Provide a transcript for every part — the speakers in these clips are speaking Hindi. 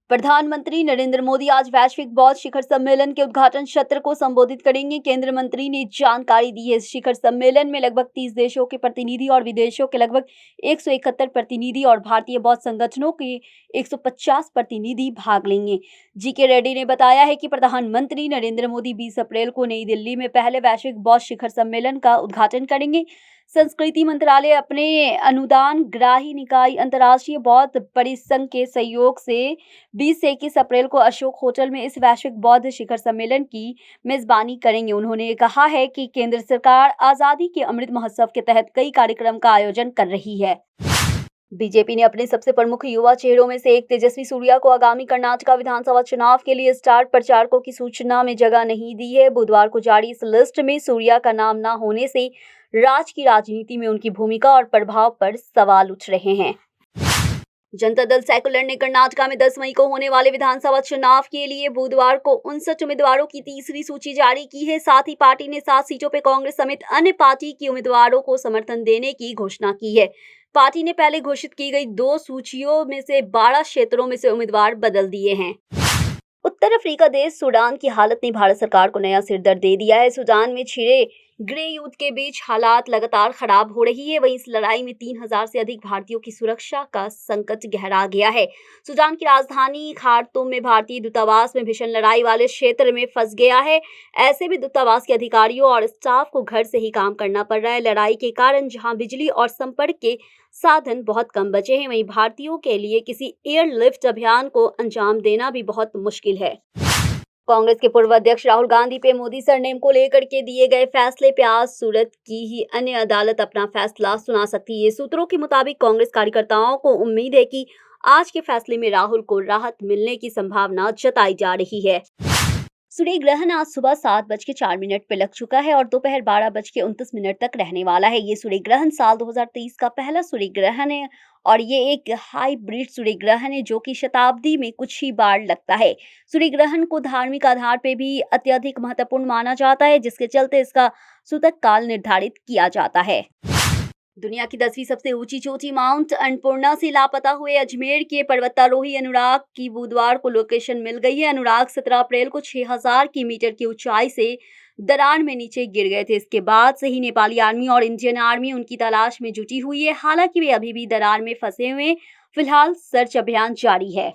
प्रधानमंत्री नरेंद्र मोदी आज वैश्विक बौद्ध शिखर सम्मेलन के उद्घाटन सत्र को संबोधित करेंगे। केंद्रीय मंत्री ने जानकारी दी है। इस शिखर सम्मेलन में लगभग 30 देशों के प्रतिनिधि और विदेशों के लगभग 171 प्रतिनिधि और भारतीय बौद्ध संगठनों के 150 प्रतिनिधि भाग लेंगे। जीके रेड्डी ने बताया है कि प्रधानमंत्री नरेंद्र मोदी 20 अप्रैल को नई दिल्ली में पहले वैश्विक बौद्ध शिखर सम्मेलन का उद्घाटन करेंगे। संस्कृति मंत्रालय अपने अनुदान ग्राही निकाय अंतर्राष्ट्रीय बौद्ध परिसंघ के सहयोग से 20 से 21 अप्रैल को अशोक होटल में इस वैश्विक बौद्ध शिखर सम्मेलन की मेजबानी करेंगे। उन्होंने कहा है कि केंद्र सरकार आजादी के अमृत महोत्सव के तहत कई कार्यक्रम का आयोजन कर रही है। बीजेपी ने अपने सबसे प्रमुख युवा चेहरों में से एक तेजस्वी सूर्या को आगामी कर्नाटक विधानसभा चुनाव के लिए स्टार प्रचारकों की सूचना में जगह नहीं दी है। बुधवार को जारी इस लिस्ट में सूर्या का नाम न होने से राज्य की राजनीति में उनकी भूमिका और प्रभाव पर सवाल उठ रहे हैं। जनता दल सेकुलर ने कर्नाटक में 10 मई को होने वाले विधानसभा चुनाव के लिए बुधवार को 59 उम्मीदवारों की तीसरी सूची जारी की है। साथ ही पार्टी ने 7 सीटों पर कांग्रेस समेत अन्य पार्टी के उम्मीदवारों को समर्थन देने की घोषणा की है। पार्टी ने पहले घोषित की गई 2 सूचियों में से 12 क्षेत्रों में से उम्मीदवार बदल दिए हैं। उत्तर अफ्रीका देश सूडान की हालत ने भारत सरकार को नया सिरदर्द दे दिया है। सूडान में छिड़े गृह युद्ध के बीच हालात लगातार खराब हो रही है। वहीं इस लड़ाई में 3000 से अधिक भारतीयों की सुरक्षा का संकट गहरा गया है। सूडान की राजधानी खार्तूम में भारतीय दूतावास में भीषण लड़ाई वाले क्षेत्र में फंस गया है। ऐसे में दूतावास के अधिकारियों और स्टाफ को घर से ही काम करना पड़ रहा है। लड़ाई के कारण जहां बिजली और संपर्क के साधन बहुत कम बचे हैं, वहीं भारतीयों के लिए किसी एयरलिफ्ट अभियान को अंजाम देना भी बहुत मुश्किल है। कांग्रेस के पूर्व अध्यक्ष राहुल गांधी पे मोदी सरनेम को लेकर के दिए गए फैसले पे आज सूरत की ही अन्य अदालत अपना फैसला सुना सकती है। सूत्रों के मुताबिक कांग्रेस कार्यकर्ताओं को उम्मीद है कि आज के फैसले में राहुल को राहत मिलने की संभावना जताई जा रही है। सूर्य ग्रहण आज सुबह 7:04 पे लग चुका है और दोपहर 12:29 तक रहने वाला है। ये सूर्य ग्रहण साल 2023 का पहला सूर्य ग्रहण है और ये एक हाइब्रिड सूर्य ग्रहण है जो कि शताब्दी में कुछ ही बार लगता है। सूर्य ग्रहण को धार्मिक आधार पे भी अत्यधिक महत्वपूर्ण माना जाता है, जिसके चलते इसका सूतक काल निर्धारित किया जाता है। दुनिया की 10वीं सबसे ऊंची चोटी माउंट अन्नपूर्णा से लापता हुए अजमेर के पर्वतारोही अनुराग की बुधवार को लोकेशन मिल गई है। अनुराग 17 अप्रैल को 6000 मीटर की ऊंचाई से दरार में नीचे गिर गए थे। इसके बाद से ही नेपाली आर्मी और इंडियन आर्मी उनकी तलाश में जुटी हुई है। हालांकि वे अभी भी दरार में फंसे हुए। फिलहाल सर्च अभियान जारी है।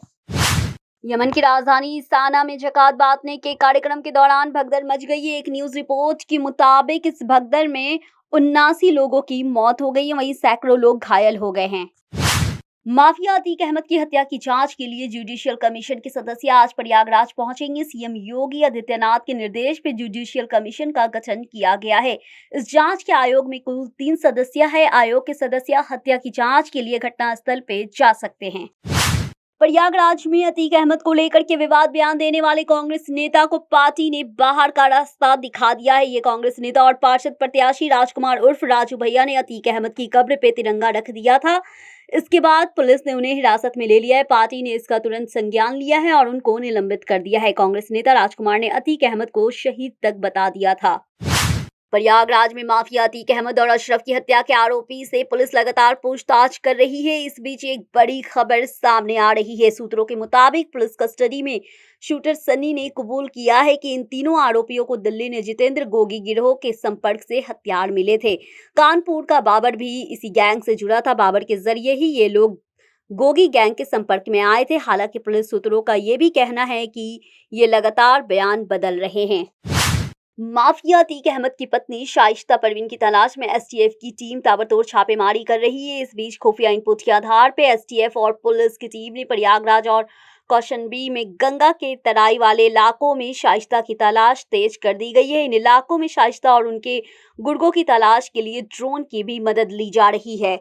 यमन की राजधानी साना में ज़कात बांटने के कार्यक्रम के दौरान भगदड़ मच गई है। एक न्यूज रिपोर्ट के मुताबिक इस भगदड़ में 79 लोगों की मौत हो गई है, वहीं सैकड़ों लोग घायल हो गए हैं। माफिया अतीक अहमद की हत्या की जांच के लिए जुडिशियल कमीशन के सदस्य आज प्रयागराज पहुंचेंगे। सीएम योगी आदित्यनाथ के निर्देश पर जुडिशियल कमीशन का गठन किया गया है। इस जांच के आयोग में कुल 3 सदस्य है। आयोग के सदस्य हत्या की जांच के लिए घटनास्थल पे जा सकते हैं। प्रयागराज में अतीक अहमद को लेकर के विवाद बयान देने वाले कांग्रेस नेता को पार्टी ने बाहर का रास्ता दिखा दिया है। ये कांग्रेस नेता और पार्षद प्रत्याशी राजकुमार उर्फ राजू भैया ने अतीक अहमद की कब्र पे तिरंगा रख दिया था। इसके बाद पुलिस ने उन्हें हिरासत में ले लिया है। पार्टी ने इसका तुरंत संज्ञान लिया है और उनको निलंबित कर दिया है। कांग्रेस नेता राजकुमार ने अतीक अहमद को शहीद तक बता दिया था। प्रयागराज में माफिया अतीक अहमद और अशरफ की हत्या के आरोपी से पुलिस लगातार पूछताछ कर रही है। इस बीच एक बड़ी खबर सामने आ रही है। सूत्रों के मुताबिक पुलिस कस्टडी में शूटर सनी ने कबूल किया है कि इन तीनों आरोपियों को दिल्ली ने जितेंद्र गोगी गिरोह के संपर्क से हथियार मिले थे। कानपुर का बाबर भी इसी गैंग से जुड़ा था। बाबर के जरिए ही ये लोग गोगी गैंग के संपर्क में आए थे। हालांकि पुलिस सूत्रों का ये भी कहना है कि ये लगातार बयान बदल रहे हैं। माफिया अतीक अहमद की पत्नी शाइस्ता परवीन की तलाश में एसटीएफ की टीम ताबड़तोड़ छापेमारी कर रही है। इस बीच खुफिया इनपुट के आधार पर एसटीएफ और पुलिस की टीम ने प्रयागराज और कौशाम्बी में गंगा के तराई वाले इलाकों में शाइस्ता की तलाश तेज कर दी गई है। इन इलाकों में शाइस्ता और उनके गुर्गों की तलाश के लिए ड्रोन की भी मदद ली जा रही है।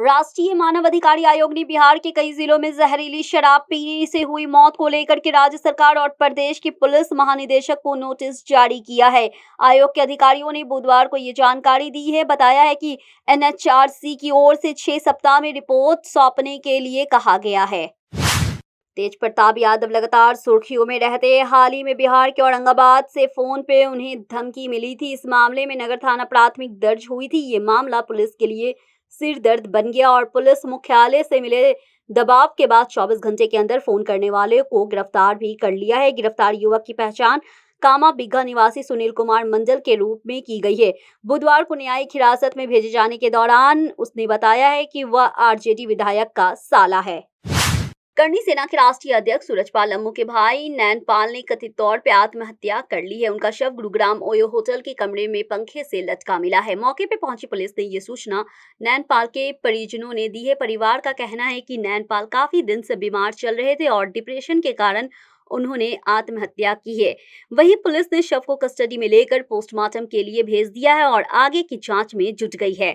राष्ट्रीय मानव अधिकार आयोग ने बिहार के कई जिलों में जहरीली शराब पीने से हुई मौत को लेकर के राज्य सरकार और प्रदेश के पुलिस महानिदेशक को नोटिस जारी किया है। आयोग के अधिकारियों ने बुधवार को ये जानकारी दी है। बताया है कि एनएचआरसी की ओर से 6 सप्ताह में रिपोर्ट सौंपने के लिए कहा गया है। तेज प्रताप यादव लगातार सुर्खियों में रहते हैं। हाल ही में बिहार के औरंगाबाद से फोन पे उन्हें धमकी मिली थी। इस मामले में नगर थाना प्राथमिक दर्ज हुई थी। ये मामला पुलिस के लिए सिर दर्द बन गया और पुलिस मुख्यालय से मिले दबाव के बाद 24 घंटे के अंदर फोन करने वाले को गिरफ्तार भी कर लिया है। गिरफ्तार युवक की पहचान कामा बिग्घा निवासी सुनील कुमार मंडल के रूप में की गई है। बुधवार को न्यायिक हिरासत में भेजे जाने के दौरान उसने बताया है कि वह आरजेडी विधायक का साला है। करनी सेना के राष्ट्रीय अध्यक्ष सूरजपाल लम्बू के भाई नैनपाल ने कथित तौर पर आत्महत्या कर ली है। उनका शव गुरुग्राम ओयो होटल के कमरे में पंखे से लटका मिला है। मौके पर पहुंची पुलिस ने ये सूचना नैनपाल के परिजनों ने दी है। परिवार का कहना है कि नैनपाल काफी दिन से बीमार चल रहे थे और डिप्रेशन के कारण उन्होंने आत्महत्या की है। वहीं पुलिस ने शव को कस्टडी में लेकर पोस्टमार्टम के लिए भेज दिया है और आगे की जांच में जुट गई है।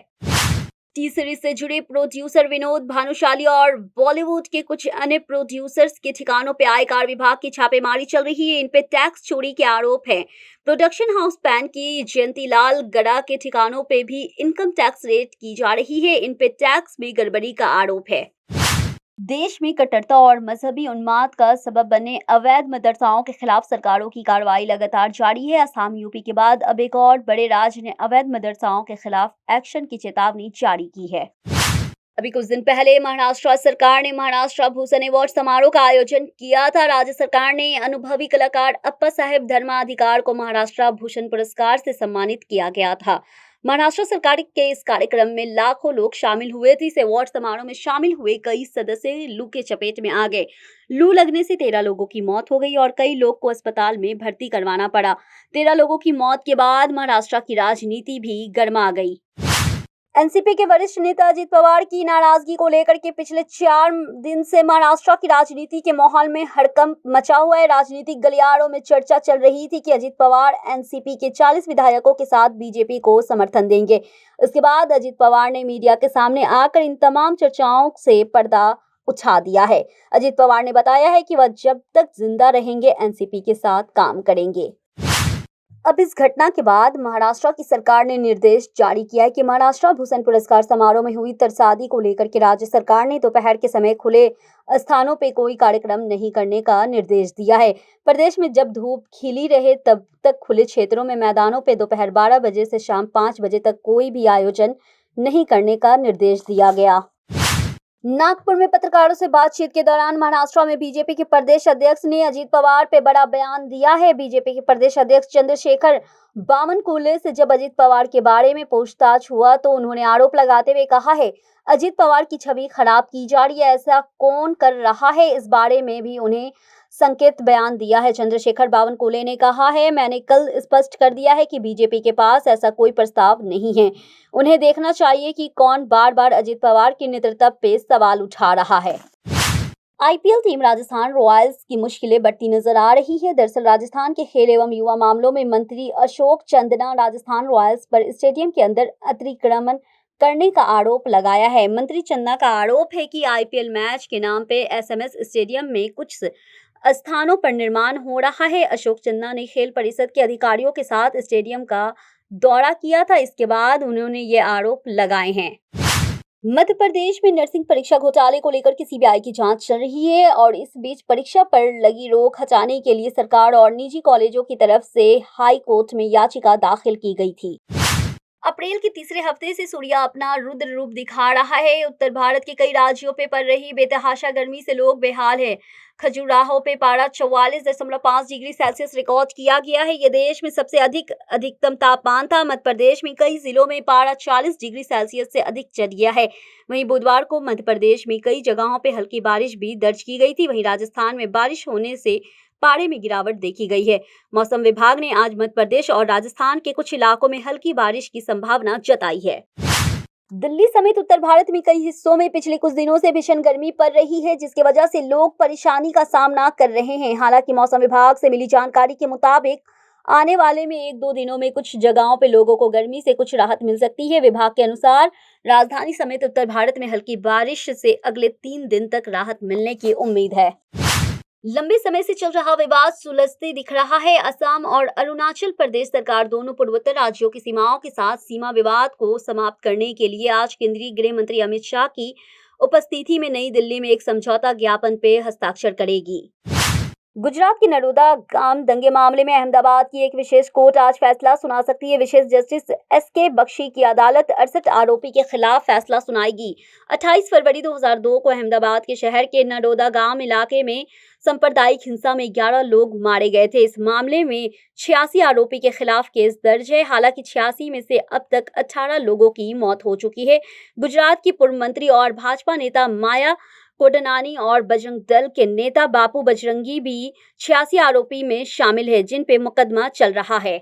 टी सीरीज से जुड़े प्रोड्यूसर विनोद भानुशाली और बॉलीवुड के कुछ अन्य प्रोड्यूसर्स के ठिकानों पे आयकर विभाग की छापेमारी चल रही है। इन पे टैक्स चोरी के आरोप है। प्रोडक्शन हाउस पैन की जयंतीलाल गड़ा के ठिकानों पे भी इनकम टैक्स रेट की जा रही है। इन पे टैक्स में गड़बड़ी का आरोप है। देश में कट्टरता और मजहबी उन्माद का सबब बने अवैध मदरसाओं के खिलाफ सरकारों की कार्रवाई लगातार जारी है। असम, यूपी के बाद अब एक और बड़े राज्य ने अवैध मदरसाओं के खिलाफ एक्शन की चेतावनी जारी की है। अभी कुछ दिन पहले महाराष्ट्र सरकार ने महाराष्ट्र भूषण अवार्ड समारोह का आयोजन किया था। राज्य सरकार ने अनुभवी कलाकार अप्पा साहेब धर्माधिकार को महाराष्ट्र भूषण पुरस्कार से सम्मानित किया गया था। महाराष्ट्र सरकार के इस कार्यक्रम में लाखों लोग शामिल हुए थे। इस अवार्ड समारोह में शामिल हुए कई सदस्य लू के चपेट में आ गए। लू लगने से 13 लोगों की मौत हो गई और कई लोग को अस्पताल में भर्ती करवाना पड़ा। 13 लोगों की मौत के बाद महाराष्ट्र की राजनीति भी गर्मा गई। एनसीपी के वरिष्ठ नेता अजित पवार की नाराजगी को लेकर के पिछले 4 दिन से महाराष्ट्र की राजनीति के माहौल में हड़कंप मचा हुआ है। राजनीतिक गलियारों में चर्चा चल रही थी कि अजित पवार एनसीपी के 40 विधायकों के साथ बीजेपी को समर्थन देंगे। इसके बाद अजित पवार ने मीडिया के सामने आकर इन तमाम चर्चाओं से पर्दा उठा दिया है। अजित पवार ने बताया है कि वह जब तक जिंदा रहेंगे एनसीपी के साथ काम करेंगे। अब इस घटना के बाद महाराष्ट्र की सरकार ने निर्देश जारी किया है कि महाराष्ट्र भूषण पुरस्कार समारोह में हुई तरसादी को लेकर के राज्य सरकार ने दोपहर के समय खुले स्थानों पे कोई कार्यक्रम नहीं करने का निर्देश दिया है। प्रदेश में जब धूप खिली रहे तब तक खुले क्षेत्रों में मैदानों पे दोपहर 12 बजे से शाम 5 बजे तक कोई भी आयोजन नहीं करने का निर्देश दिया गया। नागपुर में पत्रकारों से बातचीत के दौरान महाराष्ट्र में बीजेपी के प्रदेश अध्यक्ष ने अजित पवार पे बड़ा बयान दिया है। बीजेपी के प्रदेश अध्यक्ष चंद्रशेखर बावनकुले से जब अजित पवार के बारे में पूछताछ हुआ तो उन्होंने आरोप लगाते हुए कहा है अजित पवार की छवि खराब की जा रही है, ऐसा कौन कर रहा है। इस बारे में भी उन्हें संकेत बयान दिया है। चंद्रशेखर बावनकुले ने कहा है, मैंने कल स्पष्ट कर दिया है कि बीजेपी के पास ऐसा कोई प्रस्ताव नहीं है। उन्हें देखना चाहिए कि कौन बार बार अजित पवार के नेतृत्व पे सवाल उठा रहा है। आईपीएल टीम राजस्थान रॉयल्स की मुश्किलें बढ़ती नजर आ रही है। दरअसल राजस्थान के खेल एवं युवा मामलों में मंत्री अशोक चंदना राजस्थान रॉयल्स पर स्टेडियम के अंदर अतिक्रमण करने का आरोप लगाया है। मंत्री चंदना का आरोप है कि आईपीएल मैच के नाम पे एसएमएस स्टेडियम में कुछ स्थानों पर निर्माण हो रहा है। अशोक चंदना ने खेल परिषद के अधिकारियों के साथ स्टेडियम का दौरा किया था। इसके बाद उन्होंने ये आरोप लगाए हैं। मध्य प्रदेश में नर्सिंग परीक्षा घोटाले को लेकर सीबीआई की जांच चल रही है और इस बीच परीक्षा पर लगी रोक हटाने के लिए सरकार और निजी कॉलेजों की तरफ से हाई कोर्ट में याचिका दाखिल की गई थी। अप्रैल के तीसरे हफ्ते से सूर्य अपना रुद्र रूप दिखा रहा है। उत्तर भारत के कई राज्यों पे पड़ रही बेतहाशा गर्मी से लोग बेहाल है। खजुराहो पे पारा 44.5 डिग्री सेल्सियस रिकॉर्ड किया गया है। ये देश में सबसे अधिकतम तापमान था। मध्य प्रदेश में कई जिलों में पारा 40 डिग्री सेल्सियस से अधिक चढ़ गया है। वहीं बुधवार को मध्य प्रदेश में कई जगहों पे हल्की बारिश भी दर्ज की गई थी। वहीं राजस्थान में बारिश होने से पारे में गिरावट देखी गई है। मौसम विभाग ने आज मध्य प्रदेश और राजस्थान के कुछ इलाकों में हल्की बारिश की संभावना जताई है। दिल्ली समेत उत्तर भारत में कई हिस्सों में पिछले कुछ दिनों से भीषण गर्मी पड़ रही है, जिसकी वजह से लोग परेशानी का सामना कर रहे हैं। हालांकि मौसम विभाग से मिली जानकारी के मुताबिक आने वाले में 1-2 दिनों में कुछ जगहों पे लोगों को गर्मी से कुछ राहत मिल सकती है। विभाग के अनुसार राजधानी समेत उत्तर भारत में हल्की बारिश से अगले 3 दिन तक राहत मिलने की उम्मीद है। लंबे समय से चल रहा विवाद सुलझते दिख रहा है। असम और अरुणाचल प्रदेश सरकार दोनों पूर्वोत्तर राज्यों की सीमाओं के साथ सीमा विवाद को समाप्त करने के लिए आज केंद्रीय गृह मंत्री अमित शाह की उपस्थिति में नई दिल्ली में एक समझौता ज्ञापन पे हस्ताक्षर करेगी। गुजरात के नरोदा गांव दंगे मामले में अहमदाबाद की एक विशेष कोर्ट आज फैसला सुना सकती है। विशेष जस्टिस एस.के. बख्शी की अदालत 68 आरोपी के खिलाफ फैसला सुनाएगी। 28 फरवरी 2002 को अहमदाबाद के शहर के नरोदा गांव इलाके में सांप्रदायिक हिंसा में 11 लोग मारे गए थे। इस मामले में 86 आरोपी के खिलाफ केस दर्ज है। हालांकि 86 में से अब तक 18 लोगों की मौत हो चुकी है। गुजरात की पूर्व मंत्री और भाजपा नेता माया कोडनानी और बजरंग दल के नेता बापू बजरंगी भी 86 आरोपी में शामिल है, जिन पे मुकदमा चल रहा है।